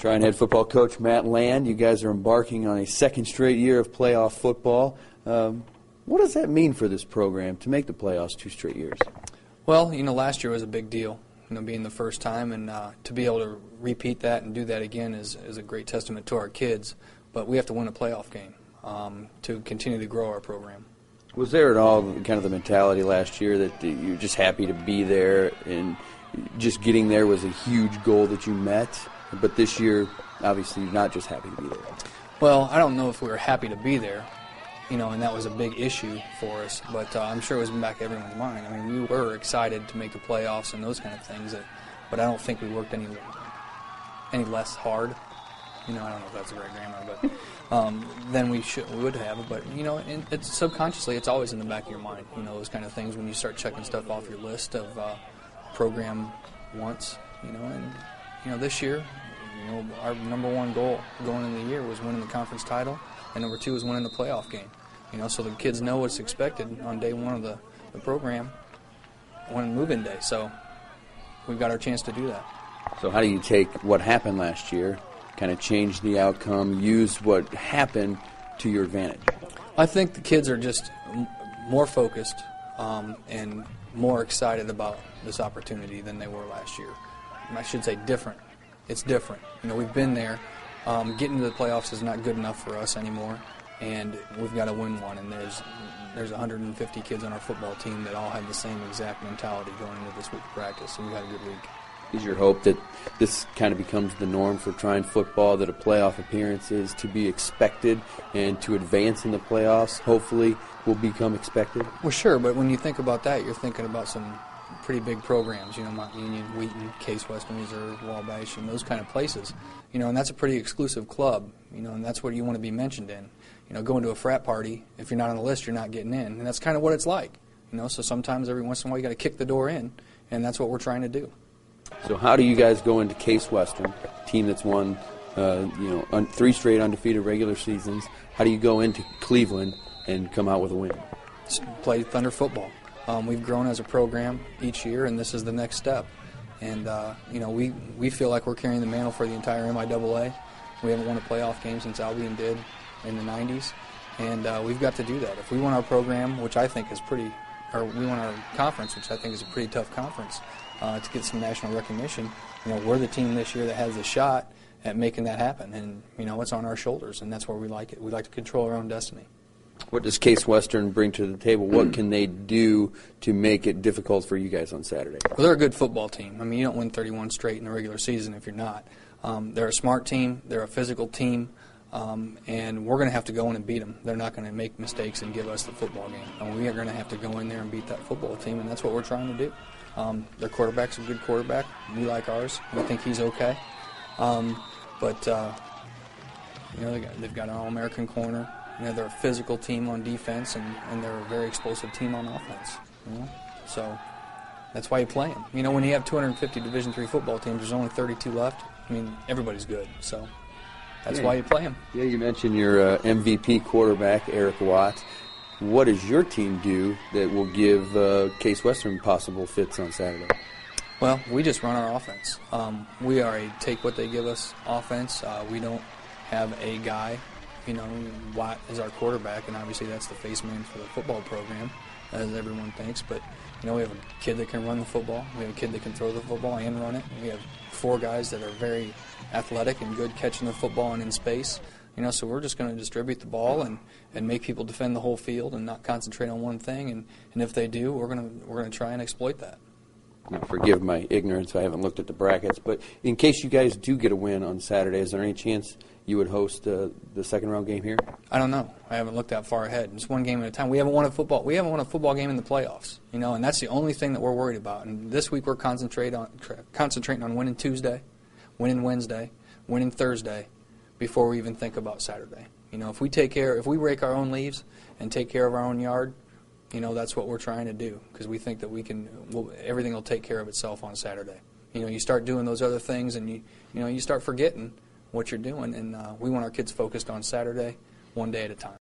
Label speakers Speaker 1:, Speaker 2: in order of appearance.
Speaker 1: Trine head football coach Matt Land, you guys are embarking on a second straight year of playoff football. What does that mean for this program to make the playoffs 2 straight years?
Speaker 2: Well, last year was a big deal, being the first time, and to be able to repeat that and do that again is a great testament to our kids. But we have to win a playoff game to continue to grow our program.
Speaker 1: Was there at all kind of the mentality last year that you're just happy to be there and just getting there was a huge goal that you met? But this year, obviously, you're not just happy to be there.
Speaker 2: Well, I don't know if we were happy to be there, and that was a big issue for us. But I'm sure it was in the back of everyone's mind. I mean, we were excited to make the playoffs and those kind of things, but I don't think we worked any less hard. I don't know if that's the right grammar, but than we would have. But it's subconsciously, it's always in the back of your mind. Those kind of things when you start checking stuff off your list of program wants. And this year, our number one goal going into the year was winning the conference title, and number 2 was winning the playoff game. So the kids know what's expected on day 1 of the program, when move-in day. So we've got our chance to do that.
Speaker 1: So how do you take what happened last year, kind of change the outcome, use what happened to your advantage?
Speaker 2: I think the kids are just more focused and more excited about this opportunity than they were last year. I should say different. It's different. We've been there. Getting to the playoffs is not good enough for us anymore, and we've got to win one. And there's 150 kids on our football team that all have the same exact mentality going into this week of practice, and we've had a good week.
Speaker 1: Is your hope that this kind of becomes the norm for Trine football, that a playoff appearance is to be expected, and to advance in the playoffs hopefully will become expected?
Speaker 2: Well, sure, but when you think about that, you're thinking about some pretty big programs, Mount Union, Wheaton, Case Western Reserve, Wabash, and those kind of places. And that's a pretty exclusive club, and that's what you want to be mentioned in. Going to a frat party, if you're not on the list, you're not getting in, and that's kind of what it's like. So sometimes every once in a while you got to kick the door in, and that's what we're trying to do.
Speaker 1: So how do you guys go into Case Western, a team that's won 3 straight undefeated regular seasons? How do you go into Cleveland and come out with a win?
Speaker 2: Play Thunder football. We've grown as a program each year, and this is the next step. And we feel like we're carrying the mantle for the entire MIAA. We haven't won a playoff game since Albion did in the 90s, and we've got to do that. If we won our program, which I think is we won our conference, which I think is a pretty tough conference, to get some national recognition, we're the team this year that has a shot at making that happen. And, it's on our shoulders, and that's where we like it. We like to control our own destiny.
Speaker 1: What does Case Western bring to the table? What can they do to make it difficult for you guys on Saturday?
Speaker 2: Well, they're a good football team. I mean, you don't win 31 straight in the regular season if you're not. They're a smart team. They're a physical team. And we're going to have to go in and beat them. They're not going to make mistakes and give us the football game. And we are going to have to go in there and beat that football team, and that's what we're trying to do. Their quarterback's a good quarterback. We like ours. We think he's okay. But they've got an All-American corner. They're a physical team on defense, and they're a very explosive team on offense. So that's why you play them. When you have 250 Division III football teams, there's only 32 left. I mean, everybody's good. So that's why you play them.
Speaker 1: Yeah, you mentioned your MVP quarterback, Eric Watts. What does your team do that will give Case Western possible fits on Saturday?
Speaker 2: Well, we just run our offense. We are a take-what-they-give-us offense. We don't have a guy. Watt is our quarterback, and obviously that's the face man for the football program, as everyone thinks. But, we have a kid that can run the football. We have a kid that can throw the football and run it. We have 4 guys that are very athletic and good catching the football and in space. So we're just going to distribute the ball and make people defend the whole field and not concentrate on one thing. And if they do, we're going to try and exploit that.
Speaker 1: Now, forgive my ignorance. I haven't looked at the brackets. But in case you guys do get a win on Saturday, is there any chance you would host the second-round game here? I
Speaker 2: don't know. I haven't looked that far ahead. It's one game at a time. We haven't won a football game in the playoffs, and that's the only thing that we're worried about. And this week we're concentrating on winning Tuesday, winning Wednesday, winning Thursday, before we even think about Saturday. If we rake our own leaves and take care of our own yard, that's what we're trying to do, because we think that everything will take care of itself on Saturday. You start doing those other things, and you start forgetting what you're doing, and we want our kids focused on Saturday, one day at a time.